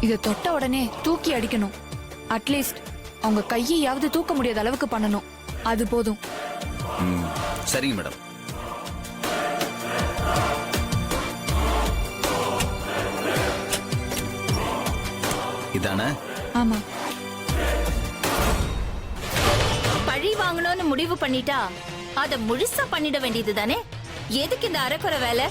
இத தொட்ட உடனே தூக்கி அடிக்கணும். அட்லீஸ்ட் அவங்க கையையாவது தூக்க முடியாத அளவுக்கு பண்ணணும். அது போதும். சரிங்க மேடம். இதானே? ஆமா. பழி வாங்கணும்னு முடிவு பண்ணிட்டா அத முழுசா பண்ணிட வேண்டியது தானே. எதுக்கு இந்த அரைக்குறை வேலை?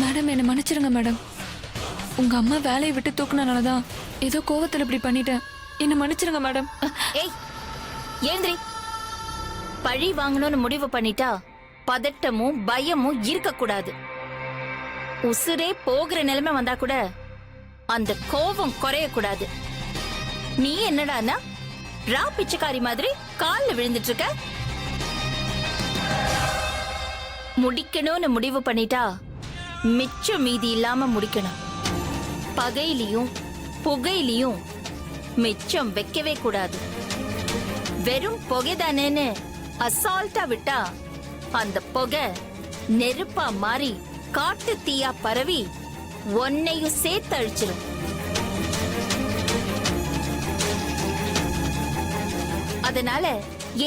மேடம் என்ன மன்னிச்சிருங்க மேடம். உங்க அம்மா வேலையை விட்டு தூக்குனனாலதான் ஏதோ கோவத்துல இப்படி பண்ணிட்டேன். என்ன மன்னிச்சிருங்க மேடம். ஏய் ஏந்திரி. பழி வாங்கணும்னு முடிவு பண்ணிட்டா பதட்டமும் பயமும் இருக்க கூடாது. உசுரே போகிற நிலைமை வந்தா கூட அந்த கோபம் குறைய கூடாது. நீ என்னடானா ரா பிச்சைக்காரி மாதிரி கால்ல விழுந்துட்டு இருக்க. முடிக்கணும்னு முடிவு பண்ணிட்டா மிச்சம் மீதி இல்லாம முடிக்கணும். பகையிலையும் புகையிலையும் மிச்சம் வைக்கவே கூடாது. வெறும் புகைதானேன்னு அசால்ட்டா விட்டா அந்த புகை நெருப்பா மாறி காட்டு தீயா பரவி ஒன்னையும் சேர்த்து அழிச்சிடும். அதனால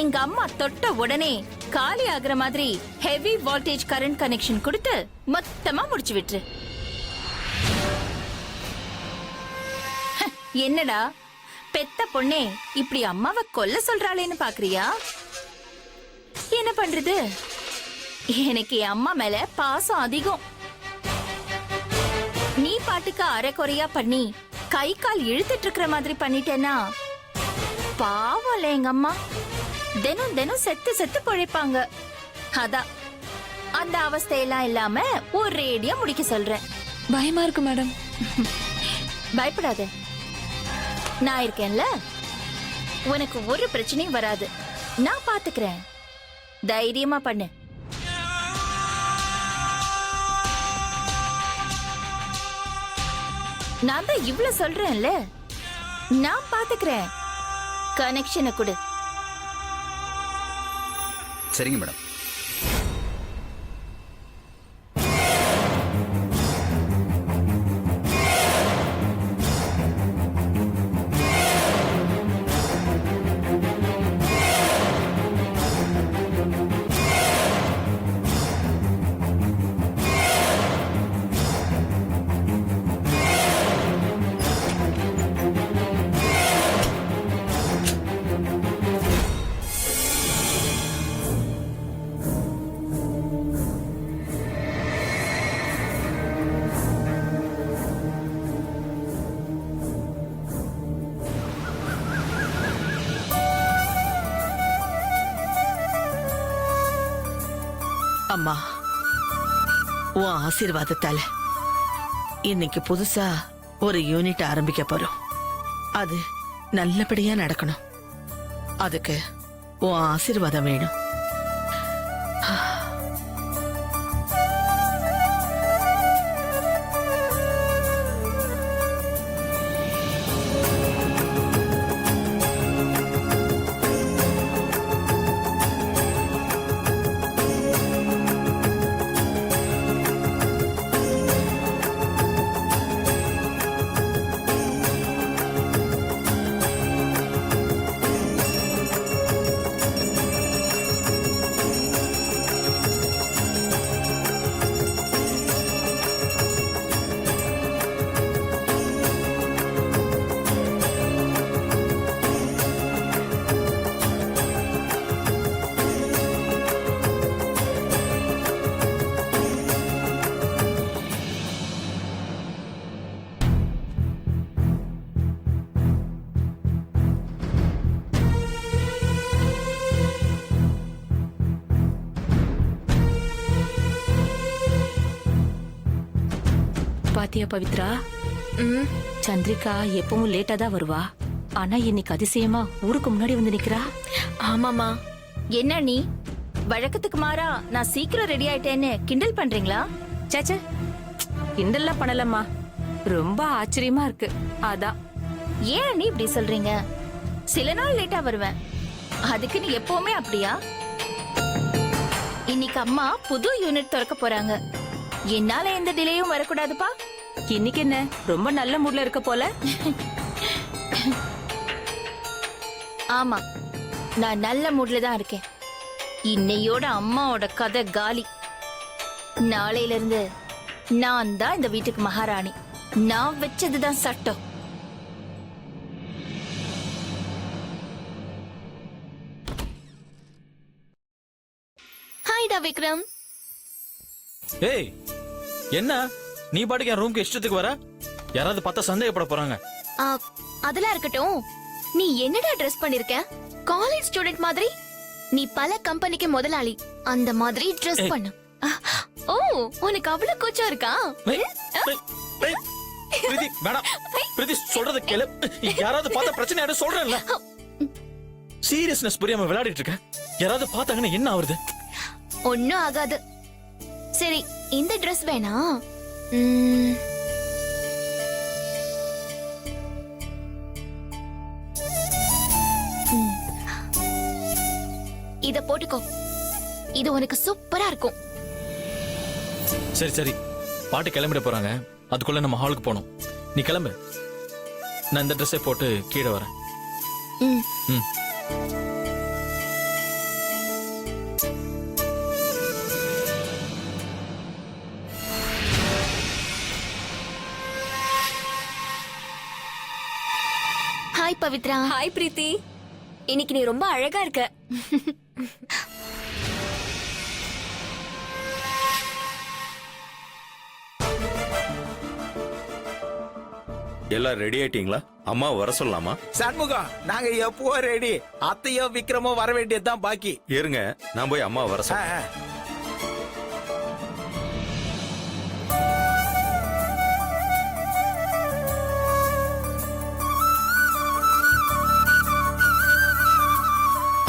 எங்க அம்மா தொட்ட உடனே காலி ஆகுற மாதிரி ஹெவி வோல்டேஜ் கரண்ட் கனெக்ஷன் கொடுத்து மொத்தமா முடிச்சு விட்டுரு. என்னடா பெத்த பொண்ணே இப்படி அம்மாவை கொல்ல சொல்றாளேன்னு பாக்குறியா? என்ன பண்றது, எனக்கு என் அம்மா மேல பாசம் அதிகம். நீ பாட்டுக்கு அரைக்குறையா பண்ணி கை கால் இழுத்துட்டு இருக்கிற மாதிரி பண்ணிட்டேன்னா பாவம்ல எங்க அம்மா. தினம் தினம் செத்து செத்து பொழைப்பாங்க. அதான் அந்த அவஸ்தையெல்லாம் இல்லாம ஒரேடியா முடிக்க சொல்றேன். பயமா இருக்கு மேடம். பயப்படாத, நான் இருக்கேன்ல. உனக்கு ஒரு பிரச்சனையும் வராது. நான் பாத்துக்கிறேன். தைரியமா பண்ணு. நான் தான் இவ்வளவு சொல்றேன்ல, நான் பாத்துக்கிறேன். கனெக்ஷனை கொடு. சரிங்க மேடம். அம்மா, உன் ஆசீர்வாதத்தால இன்னைக்கு புதுசா ஒரு யூனிட் ஆரம்பிக்க போறோம். அது நல்லபடியா நடக்கணும். அதுக்கு உன் ஆசீர்வாதம் வேணும். பாத்தியா பவித்ரா, சந்திரிகா எப்பவும் லேட்டா தான் வருவா. ஆனா இன்னைக்கு அதிசயமா ஊருக்கு முன்னாடி வந்து நிக்கிறா. ஆமாமா. என்ன நீ வழக்கத்துக்கு மாறா நான் சீக்கிரம் ரெடி ஆயிட்டேன்னு கிண்டல் பண்றீங்களா? சேச்சே, கிண்டல்லாம் பண்ணலம்மா. ரொம்ப ஆச்சரியமா இருக்கு. அதான். ஏன் நீ இப்படி சொல்றீங்க? சில நாள் லேட்டா வருவேன். அதுக்கு நீ எப்பவுமே அப்படியா? இன்னைக்கு அம்மா புது யூனிட் திறக்க போறாங்க. என்னால எந்த டிலேயும் வரக்கூடாதுப்பா. இன்னைக்கு என்ன ரொம்ப நல்ல மூட்ல இருக்க போல. ஆமா, நான் நல்ல மூட்ல தான் இருக்கேன். இன்னையோட அம்மாவோட கதை காலி. நாளையில இருந்து நான் தான் இந்த வீட்டுக்கு மகாராணி. நான் வச்சதுதான் சட்டம். ஹாய்டா விக்ரம். ஏய் என்ன நீ பாட்டுக்கு என் ரூம்க்கு இஷ்டத்துக்கு வர? யாராவது பார்த்தா சந்தேகப்பட போறாங்க. அதெல்லாம் இருக்கட்டும். நீ என்னடா ட்ரெஸ் பண்ணிருக்க? காலேஜ் ஸ்டூடெண்ட் மாதிரி. நீ பல கம்பெனிக்கு முதலாளி. அந்த மாதிரி ட்ரெஸ் ஏய். பண்ணு. ஓ, உனக்கு அவ்வளவு கூச்சம் இருக்கா? ஏய், ஏய், ஏய், பிரீத்தி, வேணாம். பிரீத்தி, சொல்றத கேளு. யாராவது பார்த்தா பிரச்சனை ஆயிடும் சொல்றேன்ல. சீரியஸ்னஸ் புரியாம விளையாடிட்டு இருக்க. யாராவது பார்த்தாங்கன்னா என்ன ஆகுறது? ஒன்னும் ஆகாது. சரி, இந்த ட்ரெஸ் வேணா? ம், ம். இத போட்டுக்கோ. இது உனக்கு சூப்பரா இருக்கும். சரி சரி, பாட்டு கிளம்பிட போறாங்க. அதுக்குள்ள நம்ம ஹாலுக்கு போகணும். நீ கிளம்பு. நான் இந்த ட்ரெஸ்ஸை போட்டு கீழே வரேன். ம். ம். ஹாய் பவித்ரா. ஹாய் பிரீத்தி, இன்னைக்கு நீ ரொம்ப அழகா இருக்க. எல்லாம் ரெடி ஆயிட்டீங்களா? அம்மா வர சொல்லலாமா? சண்முகம், நாங்க எப்போ ரெடி. அத்தையோ விக்ரமோ வர வேண்டியதுதான் பாக்கி. இருங்க, நான் போய் அம்மா வர ஆ, சொல்றேன். ஆ.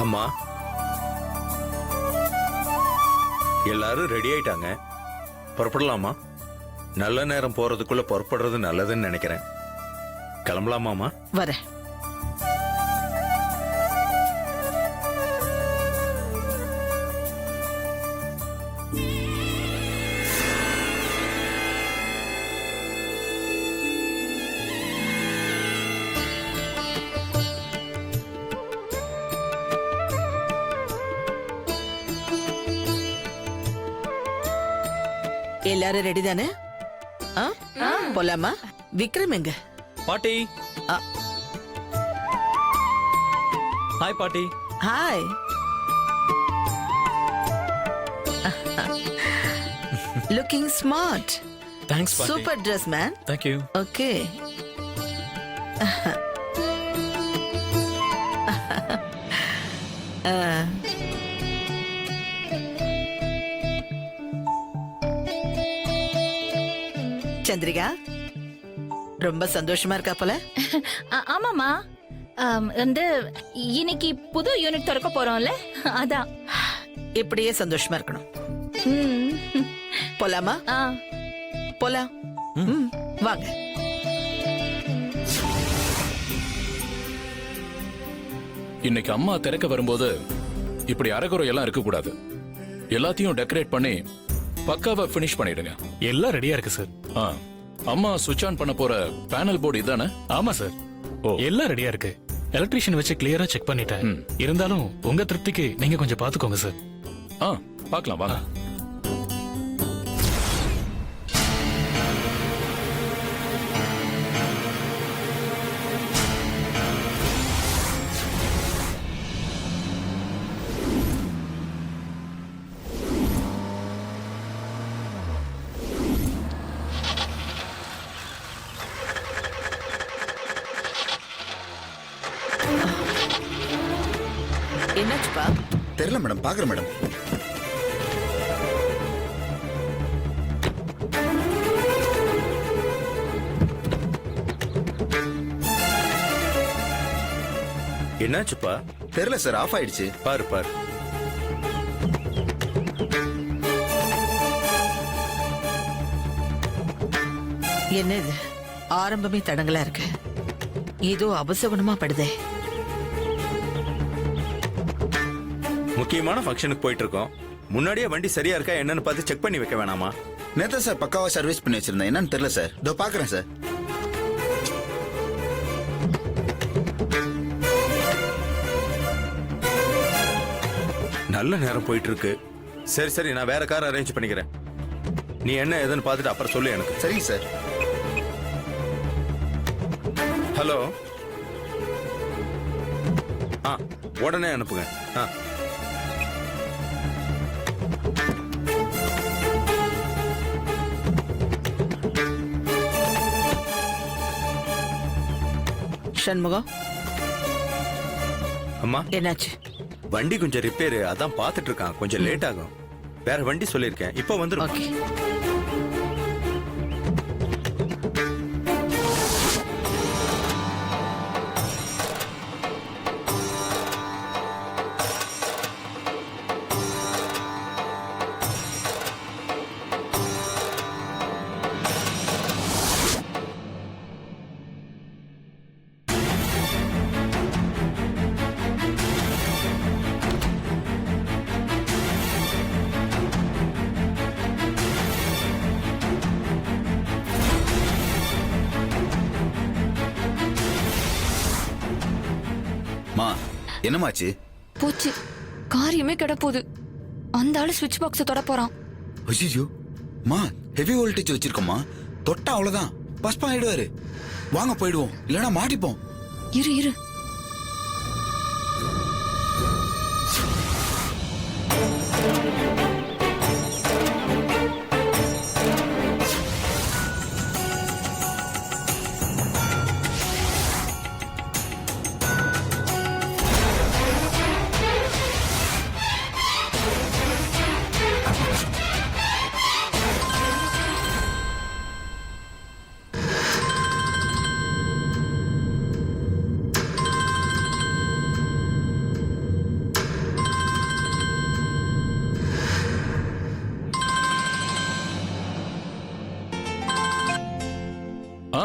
அம்மா, எல்லாரும் ரெடி ஆயிட்டாங்க. புறப்படலாமா? நல்ல நேரம் போறதுக்குள்ள புறப்படுறது நல்லதுன்னு நினைக்கிறேன். கிளம்பலாமாமா? வர. எல்லாரும் ரெடி தானே? போலாமா? விக்ரம் எங்க? பாட்டி. ஆ. ஹாய் பாட்டி. ஹாய். Looking smart. தேங்க்ஸ் பாட்டி. Super dress man. Thank you. Okay. Chandrika, ரொம்ப சந்தோஷமா இருக்கா போல. ஆமாமா, வந்து இன்னைக்கு புது யூனிட் திறக்க போறோம்ல, அதான். இப்படியே சந்தோஷமா இருக்கணும். ம். போலாமா? ஆ. போலாம். ம், வாங்க. இன்னைக்கு அம்மா திறக்க வரும்போது இப்படி அரைகுறை எல்லாம் இருக்க கூடாது. எல்லாத்தையும் டெக்கரேட் பண்ணி பக்காவா ஃபினிஷ் பண்ணிடுங்க. எல்லாம் ரெடியா இருக்கு சார். ஆ, அம்மா சுவிட்ச் ஆன் பண்ண போற பேனல் போர்டு இதானே? ஆமா சார். ஓ, எல்லாம் ரெடியா இருக்கு. எலக்ட்ரீஷியன் வச்சு கிளியரா செக் பண்ணிட்டேன். ம். இருந்தாலும் உங்க திருப்திக்கு நீங்க கொஞ்சம் பாத்துக்கோங்க சார். ஆ, பார்க்கலாம் வாங்க. என்னாச்சுப்பா? தெரியல மேடம், பாக்குறேன் மேடம். என்னாச்சுப்பா? தெரியல சார், ஆஃப் ஆயிடுச்சு. பாரு பாரு. என்ன இது? ஆரம்பமே தடங்களா இருக்கு. ஏதோ அபசகுணமா படுதே. முக்கியமான ஃபங்க்ஷனுக்கு போயிட்டு இருக்கோம். முன்னாடியே வண்டி சரியா இருக்கா என்னன்னு பார்த்து செக் பண்ணி வைக்க வேணாமா? நேத்தா சார் பக்காவா சர்வீஸ் பண்ணி வச்சிருந்தேன். என்னன்னு தெரியல சார். இதோ பாக்குறேன் சார். நல்ல நேரம் போயிட்டு இருக்கு. சரி சரி, நான் வேற கார் அரேஞ்ச் பண்ணிக்கிறேன். நீ என்ன ஏதுன்னு பார்த்துட்டு அப்புறம் சொல்லு எனக்கு. சரிங்க சார். ஹலோ. உடனே அனுப்புங்க. சண்முகம், அம்மா, என்னாச்சு? வண்டி கொஞ்சம் ரிப்பேர், அதான் பார்த்துட்டு இருக்கான். கொஞ்சம் லேட் ஆகும். வேற வண்டி சொல்லியிருக்கேன், இப்போ வந்துடும். ஓகே. மா, என்னமாச்சு? போச்சு, காரியமே கெட போகுது. அந்த ஆளு சுவிட்ச் பாக்ஸ தொட போறான். ஐயோ மா, ஹெவி வோல்டேஜ் வச்சிருக்கோமா, தொட்டா அவ்வளவுதான், பஸ்பா ஆயிடுவாரு. வாங்க போயிடுவோம், இல்லனா மாட்டிப்போம். இரு இரு.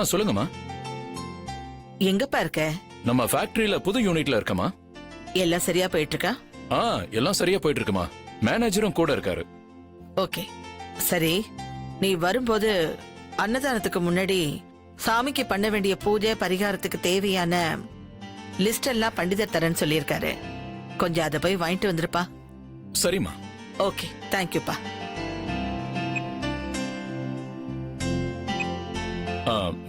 சொல்லுங்கம்மா. எங்கப்பா இருக்க? நம்ம ஃபேக்டரியில புது யூனிட்ல இருக்கமா. எல்லாம் சரியா போயிட்டு இருக்கா? எல்லாம் சரியா போயிட்டு இருக்குமா. மேனேஜரும் கூட இருக்காரு. ஓகே, சரி. நீ வரும்போது அன்னதானத்துக்கு முன்னாடி சாமிக்கு பண்ண வேண்டிய பூஜை பரிகாரத்துக்கு தேவையான லிஸ்ட் எல்லாம் பண்டிதர் தரேன்னு சொல்லியிருக்காரு. கொஞ்சம் அதை போய் வாங்கிட்டு வந்துருப்பா. சரிம்மா. ஓகே, தேங்க்யூப்பா.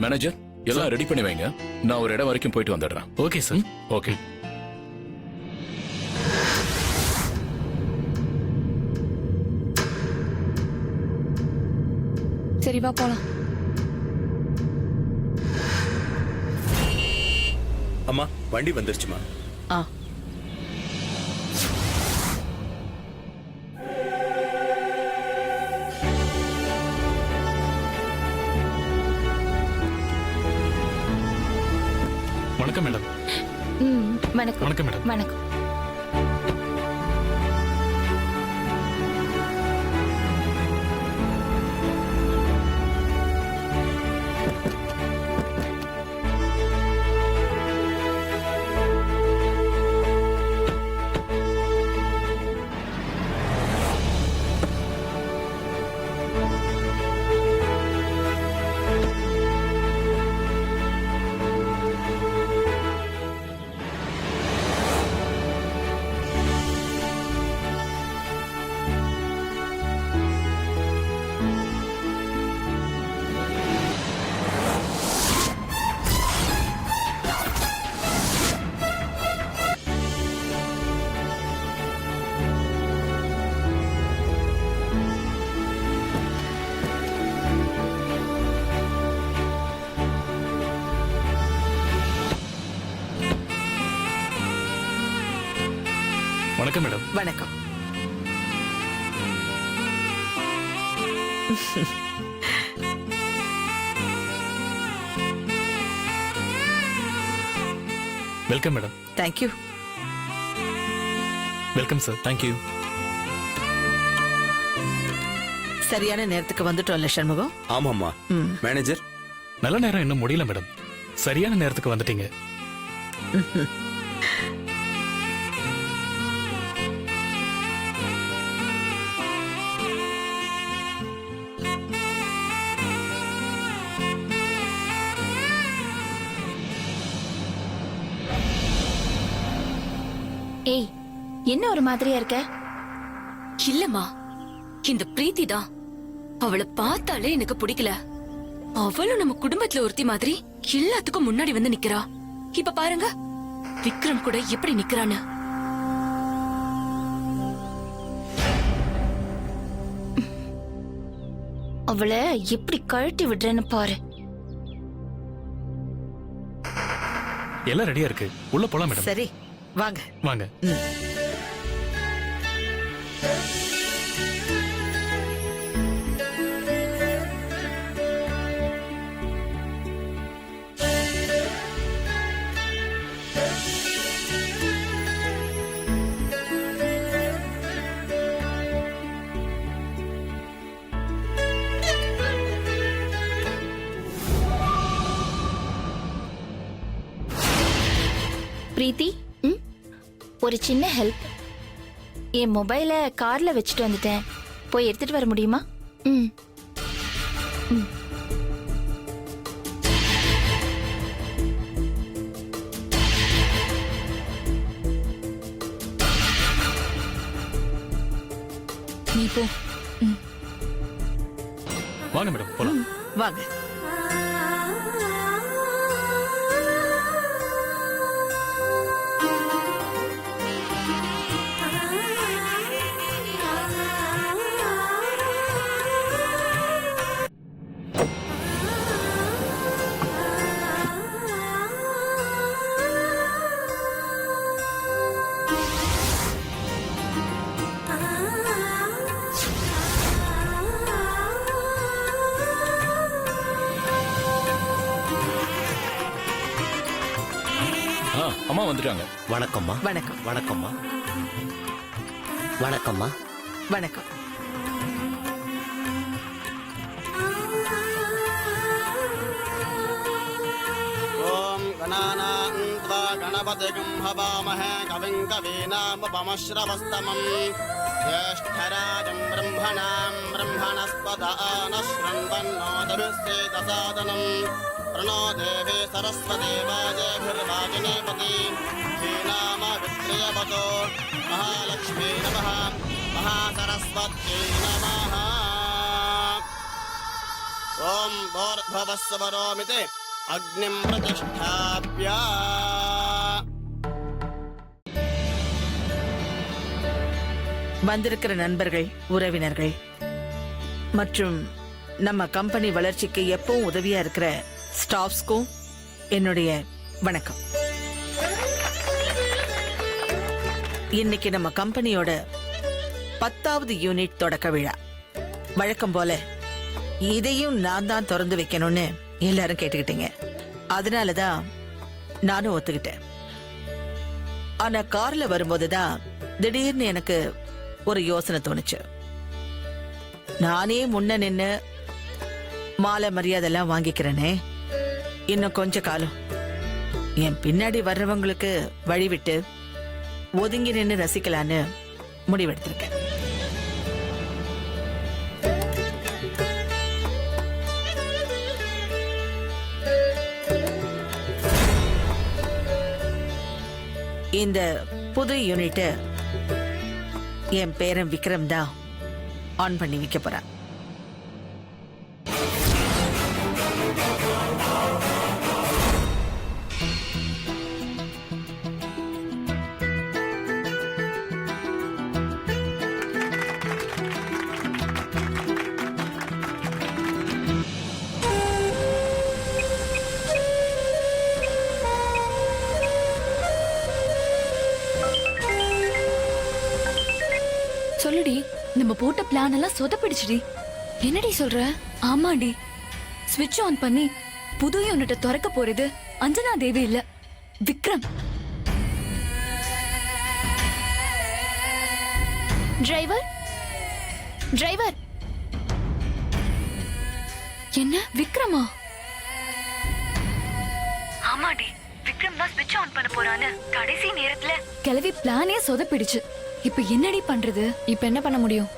மேனேஜர், எல்லாம் ரெடி பண்ணி வைங்க. நான் ஒரு இடம் வரைக்கும் போயிட்டு வந்துடுறேன். Okay sir. ஓகே. சரி வா போலாம். அம்மா, வண்டி வந்துருச்சுமா. வணக்கம் மேடம். வணக்கம். வணக்கம் மேடம். வணக்கம். வணக்கம் மேடம். வணக்கம். Welcome madam. Thank you. Welcome sir. Thank you. சரியான நேரத்துக்கு வந்துட்டோம்ல சண்முகம். ஆமாம்மா. மேனேஜர், நல்ல நேரம் இன்னும் முடியல மேடம். சரியான நேரத்துக்கு வந்துட்டீங்க. ஏய், என்ன ஒரு மாதிரியா இருக்க? இல்லம்மா, இந்த பிரீத்தி தான். அவளை பார்த்தாலே எனக்கு பிடிக்கல. அவளும் நம்ம குடும்பத்துல ஒருத்தி மாதிரி எல்லாத்துக்கும் முன்னாடி வந்து நிக்கிறா. இப்ப பாருங்க, விக்ரம் கூட எப்படி நிக்கிறான்னு. அவளை எப்படி கழட்டி விடுறேன்னு பாரு. எல்லாம் ரெடியா இருக்கு, உள்ள போலாம் மேடம். சரி வாங்க. வாங்க. பிரீத்தி, ஒரு சின்ன ஹெல்ப். என் மொபைல கார்ல வச்சுட்டு வந்துட்டேன். போய் எடுத்துட்டு வர முடியுமா? ம். நீ போ. வாங்க மேடம், போலாம். வாங்க. அம்மா வந்துட்டாங்க. வணக்கம்மா. வணக்கம். வணக்கம்மா. வணக்கம்மா. வணக்கம். ஓம் கணானாம் த்வா கணபதிகம் ஹவாமஹே கவிம் கவீனாமுபமஸ்ரவஸ்தமம் ஜேஷ்டராஜம் பிரம்மணாம் பிரம்மணஸ்பத ஆனஸ்ரண்வன்னோதபிஸ்ஸேதசாதனம் प्रणो देवे सरस्वती वाजेभिर्वाजिनीपति श्रीनाम वित्रियवतो महालक्ष्मी नमः महासरस्वत्यै नमः ॐ भूर्भुवस्सुवरोमिति अग्निं प्रतिष्ठाप्य வந்திருக்கிற நண்பர்கள், உறவினர்கள் மற்றும் நம்ம கம்பெனி வளர்ச்சிக்கு எப்பவும் உதவியா இருக்கிற ஸ்டாஃப்ஸ்க்கும் என்னுடைய வணக்கம். இன்னைக்கு நம்ம கம்பெனியோட 10வது யூனிட் தொடக்க விழா. வழக்கம் போல இதையும் நான் தான் திறந்து வைக்கணும்னு எல்லாரும் கேட்டுக்கிட்டீங்க. அதனாலதான் நானும் ஒத்துக்கிட்டேன். ஆனா கார்ல வரும்போதுதான் திடீர்னு எனக்கு ஒரு யோசனை தோணுச்சு. நானே முன்ன நின்னு மாலை மரியாதை எல்லாம் வாங்கிக்கிறேனே, இன்னும் கொஞ்ச காலம் என் பின்னாடி வர்றவங்களுக்கு வழிவிட்டு ஒதுங்கி நின்று ரசிக்கலான்னு முடிவெடுத்திருக்கேன். இந்த புது யூனிட் என் பேரன் விக்ரம் தான் ஆன் பண்ணி வைக்க போறான். சொல்லுடி, நம்ம போட்ட பிளான் எல்லாம் சொதப்பிடுச்சுடி. என்னடி சொல்ற? ஆமாடி, ஸ்விட்ச் ஆன் பண்ணி புது யூனிட்டை திறக்க போறது அஞ்சனா தேவி இல்ல, விக்ரம். Driver, driver. என்ன விக்ரமா? ஆமாடி, விக்ரம் தான் ஸ்விட்ச் ஆன் பண்ண போறான்னு கடைசி நேரத்துல கிளவி பிளானே சொதப்பிடுச்சு. இப்ப என்னடி பண்றது? இப்ப என்ன பண்ண முடியும்?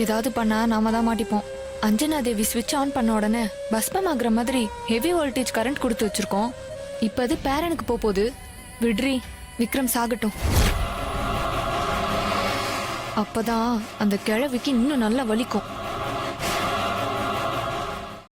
ஏதாவது பண்ணா நாம தான் மாட்டிப்போம். அஞ்சனா தேவி ஸ்விட்ச் ஆன் பண்ண உடனே பஸ்பம் ஆகுற மாதிரி ஹெவி வோல்டேஜ் கரண்ட் கொடுத்து வச்சிருக்கோம். இப்ப அது பேரனுக்கு போகுது. விட்ரி, விக்ரம் சாகட்டும். அப்பதான் அந்த கிழவிக்கு இன்னும் நல்லா வலிக்கும்.